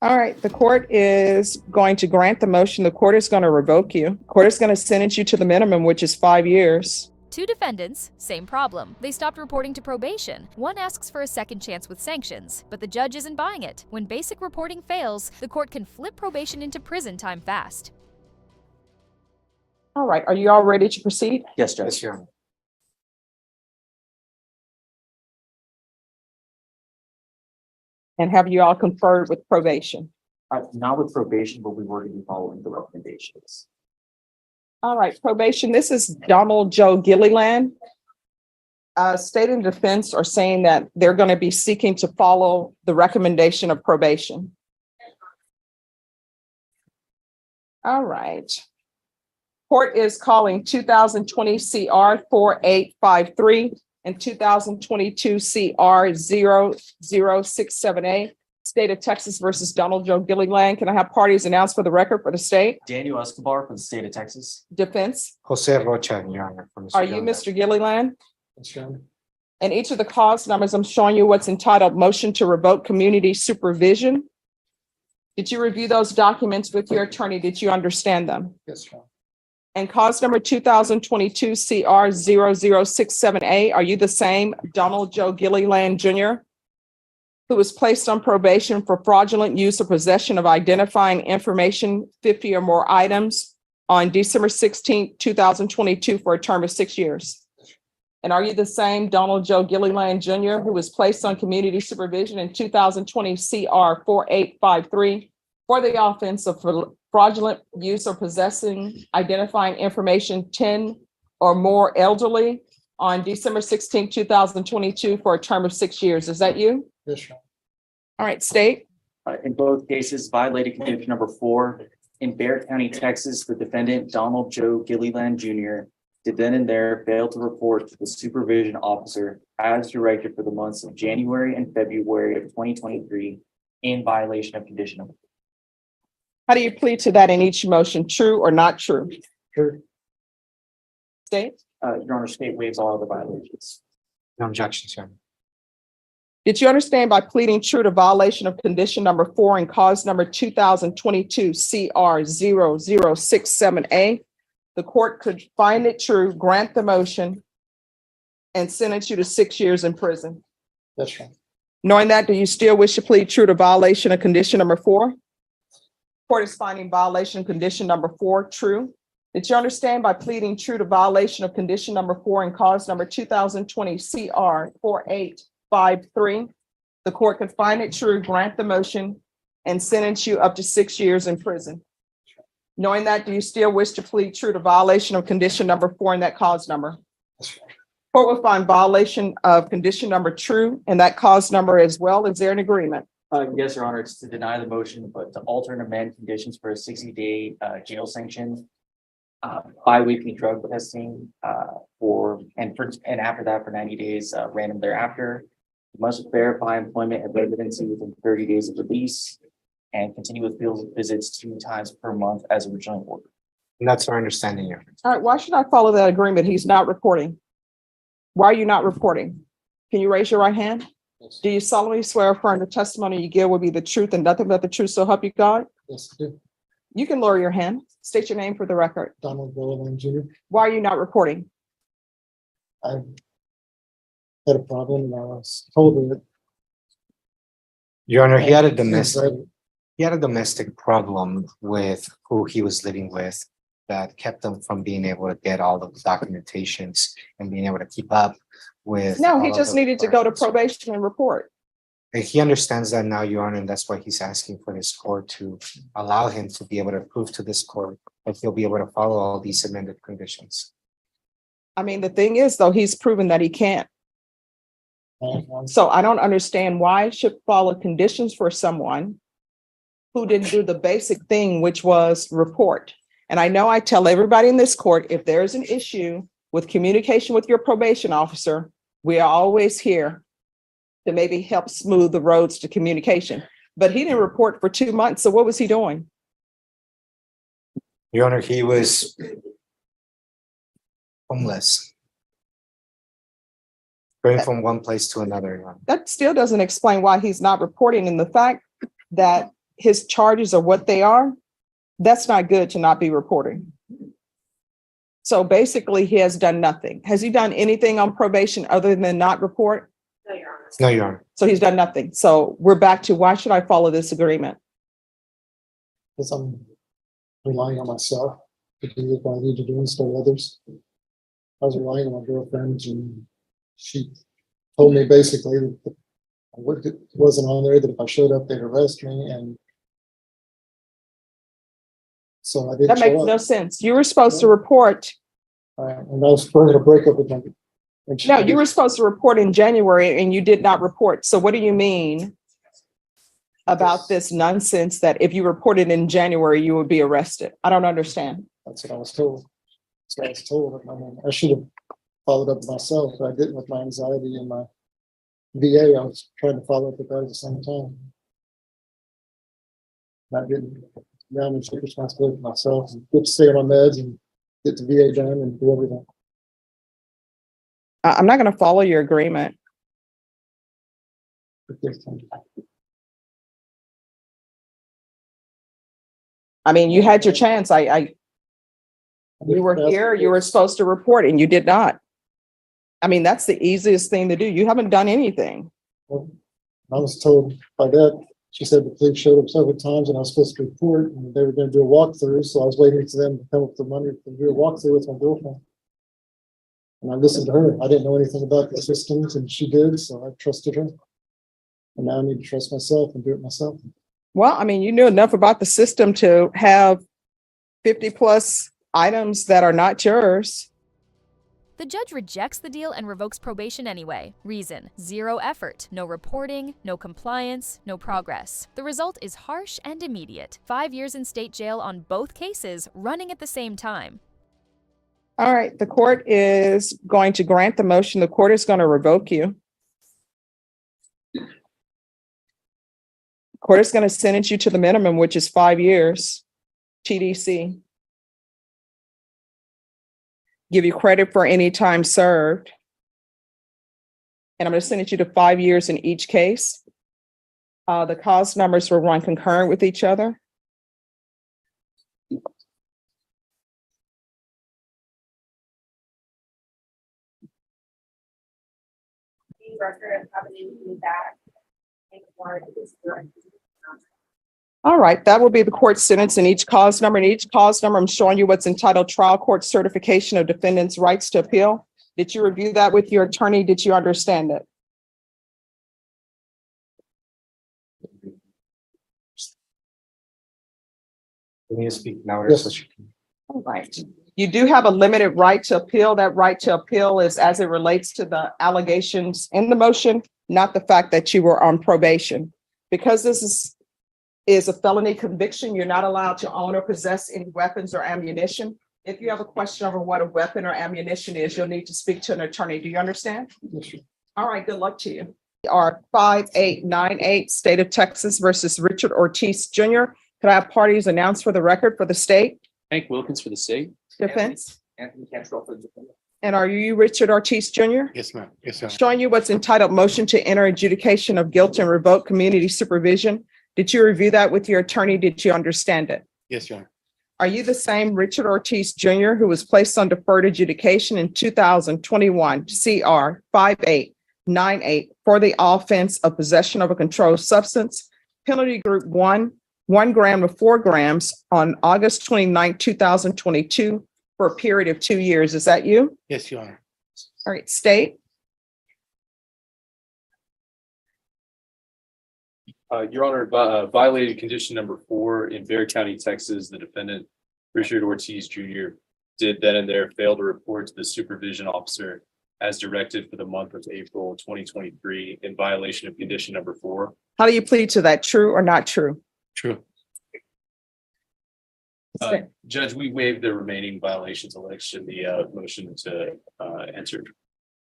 All right, the court is going to grant the motion. The court is going to revoke you. The court is going to sentence you to the minimum, which is 5 years. Two defendants, same problem. They stopped reporting to probation. One asks for a second chance with sanctions, but the judge isn't buying it. When basic reporting fails, the court can flip probation into prison time fast. All right, are you all ready to proceed? Yes, Judge. Yes, Your Honor. And have you all conferred with probation? Not with probation, but we were to be following the recommendations. All right, probation, this is Donald Joe Gilliland. State and defense are saying that they're going to be seeking to follow the recommendation of probation. All right. Court is calling 2020 CR 4853 and 2022 CR 0067A. State of Texas versus Donald Joe Gilliland. Can I have parties announced for the record for the state? Daniel Escobar for the state of Texas. Defense. Jose Rocha, Your Honor. Are you Mr. Gilliland? Yes, Your Honor. And each of the cause numbers, I'm showing you what's entitled motion to revoke community supervision. Did you review those documents with your attorney? Did you understand them? Yes, Your Honor. And cause number 2022 CR 0067A, are you the same Donald Joe Gilliland Jr., who was placed on probation for fraudulent use or possession of identifying information, 50 or more items, on December 16, 2022 for a term of 6 years? And are you the same Donald Joe Gilliland Jr., who was placed on community supervision in 2020 CR 4853 for the offense of fraudulent use or possessing identifying information, 10 or more elderly, on December 16, 2022 for a term of 6 years? Is that you? Yes, Your Honor. All right, state. In both cases, violated condition number 4. In Bexar County, Texas, the defendant, Donald Joe Gilliland Jr., did then and there fail to report to the supervision officer as directed for the months of January and February of 2023 in violation of condition number 4. How do you plead to that in each motion? True or not true? True. State. Your Honor, state waives all of the violations. No objections, Your Honor. Did you understand by pleading true to violation of condition number 4 and cause number 2022 CR 0067A, the court could find it true, grant the motion, and sentence you to 6 years in prison? That's right. Knowing that, do you still wish to plead true to violation of condition number 4? Court is finding violation of condition number 4 true. Did you understand by pleading true to violation of condition number 4 and cause number 2020 CR 4853, the court could find it true, grant the motion, and sentence you up to 6 years in prison? Knowing that, do you still wish to plead true to violation of condition number 4 and that cause number? That's right. Court will find violation of condition number true and that cause number as well. Is there an agreement? Yes, Your Honor, it's to deny the motion, but to alter and amend conditions for a 60-day jail sanction, bi-weekly drug testing and after that for 90 days random thereafter. You must verify employment and residency within 30 days of release and continue with field visits 2 times per month as originally ordered. And that's our understanding, Your Honor. All right, why should I follow that agreement? He's not reporting. Why are you not reporting? Can you raise your right hand? Yes. Do you solemnly swear or affirm the testimony you give will be the truth and nothing but the truth, so help you God? Yes, I do. You can lower your hand. State your name for the record. Donald Gilliland Jr. Why are you not reporting? I had a problem and I was told that. Your Honor, he had a domestic problem with who he was living with that kept him from being able to get all of the documentations and being able to keep up with. No, he just needed to go to probation and report. And he understands that now, Your Honor, and that's why he's asking for this court to allow him to be able to prove to this court that he'll be able to follow all these amended conditions. I mean, the thing is, though, he's proven that he can't. So I don't understand why I should follow conditions for someone who didn't do the basic thing, which was report. And I know I tell everybody in this court, if there's an issue with communication with your probation officer, we are always here to maybe help smooth the roads to communication. But he didn't report for 2 months. So what was he doing? Your Honor, he was homeless. Going from one place to another. Your Honor. That still doesn't explain why he's not reporting. And the fact that his charges are what they are, that's not good to not be reporting. So basically, he has done nothing. Has he done anything on probation other than not report? No, Your Honor. So he's done nothing. So we're back to, why should I follow this agreement? Because I'm relying on myself to do what I need to do instead of others. I was relying on my girlfriend, and she told me basically that it wasn't on there, that if I showed up, they'd arrest me, and so I didn't That makes show no up. sense. You were supposed to report. And I was supposed to break up with my. and she- No, you were supposed to report in January and you did not report. So what do you mean about this nonsense that if you reported in January, you would be arrested? I don't understand. That's what I was told. That's what I was told. I mean, I should have followed up myself, but I didn't with my anxiety and my VA. I was trying to follow up with that at the same time. And I didn't. Now I'm going to take responsibility for myself and get to stay on my meds and get the VA done and do everything. I'm not going to follow your agreement. I mean, you had your chance. You were here, you were supposed to report and you did not. I mean, that's the easiest thing to do. You haven't done anything. Well, I was told by that, she said the police showed up several times and I was supposed to report, and they were going to do a walkthrough. So I was waiting for them to come up with the money to do a walkthrough with my girlfriend. And I listened to her. I didn't know anything about the systems, and she did, so I trusted her. And now I need to trust myself and do it myself. Well, I mean, you knew enough about the system to have 50 plus items that are not yours. The judge rejects the deal and revokes probation anyway. Reason: zero effort, no reporting, no compliance, no progress. The result is harsh and immediate. 5 years in state jail on both cases, running at the same time. All right, the court is going to grant the motion. The court is going to revoke you. Court is going to sentence you to the minimum, which is 5 years, TDC. Give you credit for any time served. And I'm going to sentence you to 5 years in each case. The cause numbers will run concurrent with each other. All right, that will be the court sentence in each cause number. In each cause number, I'm showing you what's entitled Trial Court Certification of Defendant's Rights to Appeal. Did you review that with your attorney? Did you understand it? Can you speak louder? Yes. So she can- All right. You do have a limited right to appeal. That right to appeal is as it relates to the allegations in the motion, not the fact that you were on probation. Because this is a felony conviction, you're not allowed to own or possess any weapons or ammunition. If you have a question over what a weapon or ammunition is, you'll need to speak to an attorney. Do you understand? Yes, sir. All right, good luck to you. Are 5898 State of Texas versus Richard Ortiz Jr. Could I have parties announced for the record for the state? Hank Wilkins for the state. Defense? Anthony Cantrell for the defendant. And are you Richard Ortiz Jr.? Yes, ma'am. Yes, sir. Showing you what's entitled Motion to Enter Adjudication of Guilt and Revoke Community Supervision. Did you review that with your attorney? Did you understand it? Yes, Your Honor. Are you the same Richard Ortiz Jr. who was placed on deferred adjudication in 2021 CR 5898 for the offense of possession of a controlled substance, penalty group 1 gram to 4 grams on August 29, 2022 for a period of 2 years? Is that you? Yes, Your Honor. All right, state. Your Honor, violated condition number 4 in Bexar County, Texas. The defendant, Richard Ortiz Jr., did then and there fail to report to the supervision officer as directed for the month of April 2023 in violation of condition number 4. How do you plead to that? True or not true? True. Judge, we waived the remaining violations alleged in the motion to enter.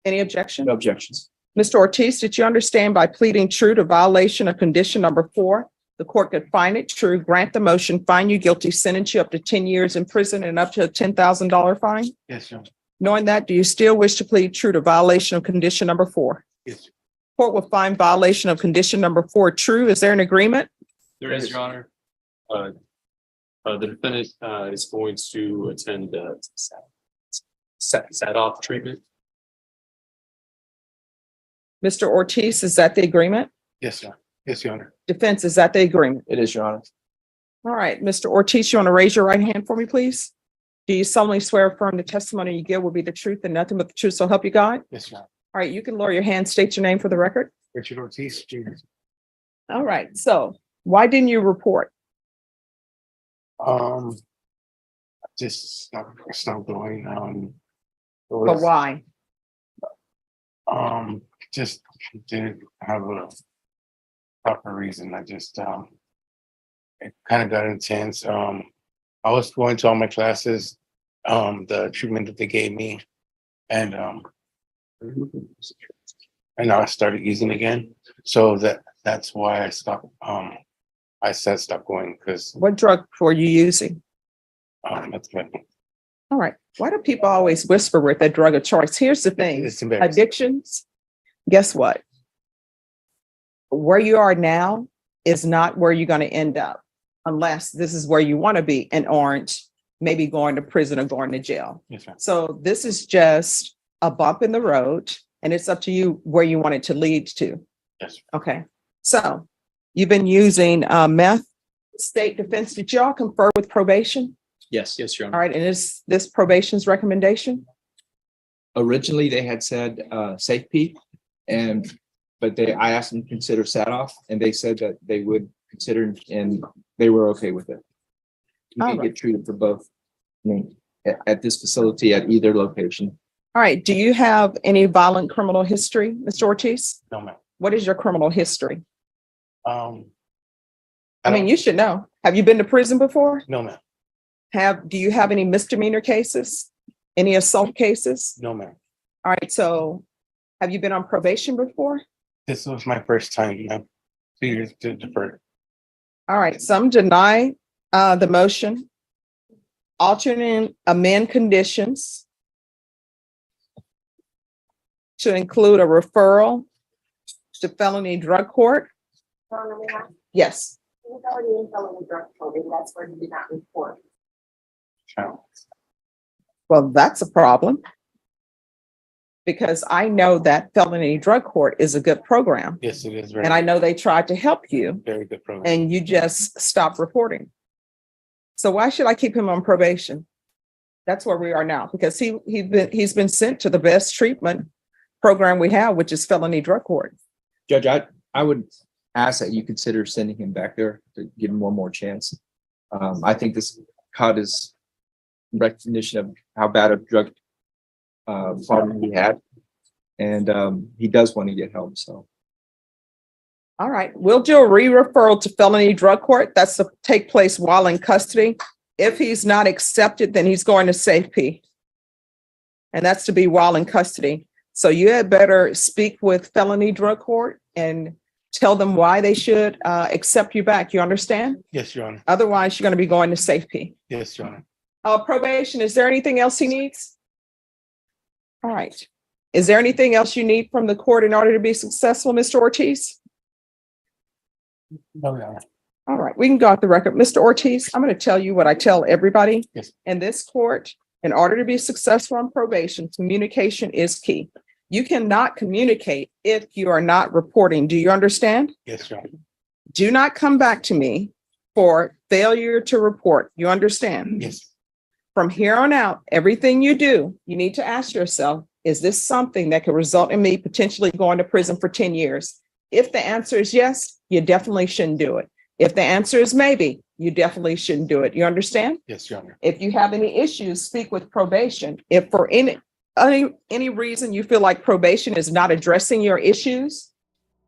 Any objection? No objections. Mr. Ortiz, did you understand by pleading true to violation of condition number 4, the court could find it true, grant the motion, find you guilty, sentence you up to 10 years in prison and up to a $10,000 fine? Yes, Your Honor. Knowing that, do you still wish to plead true to violation of condition number 4? Yes. Court will find violation of condition number 4 true. Is there an agreement? There is, Your Honor. The defendant is going to attend SAT-off treatment. Mr. Ortiz, is that the agreement? Yes, sir. Yes, Your Honor. Defense, is that the agreement? It is, Your Honor. All right, Mr. Ortiz, you want to raise your right hand for me, please? Do you solemnly swear or affirm the testimony you give will be the truth and nothing but the truth, so help you God? Yes, Your Honor. All right, you can lower your hand, state your name for the record. Richard Ortiz, Jr. All right, so why didn't you report? Just stopped going. But why? Just didn't have a proper reason. I just it kind of got intense. I was going to all my classes, the treatment that they gave me, and I started using again. So that's why I stopped. I said stop going because What drug were you using? that's good. All right, why do people always whisper with their drug of choice? Here's the thing, It's embarrassing. addictions, guess what? Where you are now is not where you're going to end up unless this is where you want to be and aren't maybe going to prison or going to jail. Yes, ma'am. So this is just a bump in the road and it's up to you where you want it to lead to. Yes. Okay, so you've been using meth. State defense, did y'all confer with probation? Yes, Your All Honor. right, and is this probation's recommendation? Originally, they had said safety, but I asked them to consider SAT-off, and they said that they would consider, and they were okay with it. You All can right. get treated for both, at this facility at either location. All right, do you have any violent criminal history, Mr. Ortiz? No, ma'am. What is your criminal history? I mean, you should know. Have you been to prison before? No, ma'am. Do you have any misdemeanor cases? Any assault cases? No, ma'am. All right, so have you been on probation before? This was my first time, ma'am. 2 years to defer. All right, some deny the motion. Alternate amend conditions to include a referral to felony drug court. Yes. He was already in felony drug court, and that's where he did not report. Well, that's a problem. Because I know that felony drug court is a good program. Yes, it is. And I know they tried to help you Very good program. and you just stopped reporting. So why should I keep him on probation? That's where we are now, because he's been sent to the best treatment program we have, which is felony drug court. Judge, I would ask that you consider sending him back there to give him one more chance. I think this caught his recognition of how bad a drug problem he had. And he does want to get help, so. All right, we'll do a re-referral to felony drug court. That's to take place while in custody. If he's not accepted, then he's going to safety. And that's to be while in custody. So you had better speak with felony drug court and tell them why they should accept you back. You understand? Yes, Your Honor. Otherwise, you're going to be going to safety. Yes, Your Honor. Probation, is there anything else he needs? All right. Is there anything else you need from the court in order to be successful, Mr. Ortiz? No, Your Honor. All right, we can go off the record. Mr. Ortiz, I'm going to tell you what I tell everybody. Yes. In this court. In order to be successful on probation, communication is key. You cannot communicate if you are not reporting. Do you understand? Yes, Your Honor. Do not come back to me for failure to report. You understand? Yes. From here on out, everything you do, you need to ask yourself, is this something that could result in me potentially going to prison for 10 years? If the answer is yes, you definitely shouldn't do it. If the answer is maybe, you definitely shouldn't do it. You understand? Yes, Your Honor. If you have any issues, speak with probation. If for any reason you feel like probation is not addressing your issues,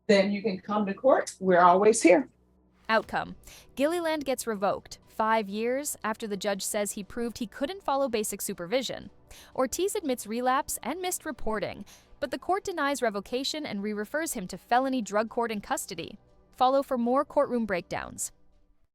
then you can come to court. We're always here. Outcome: Gilliland gets revoked 5 years after the judge says he proved he couldn't follow basic supervision. Ortiz admits relapse and missed reporting, but the court denies revocation and re-refers him to felony drug court in custody. Follow for more courtroom breakdowns.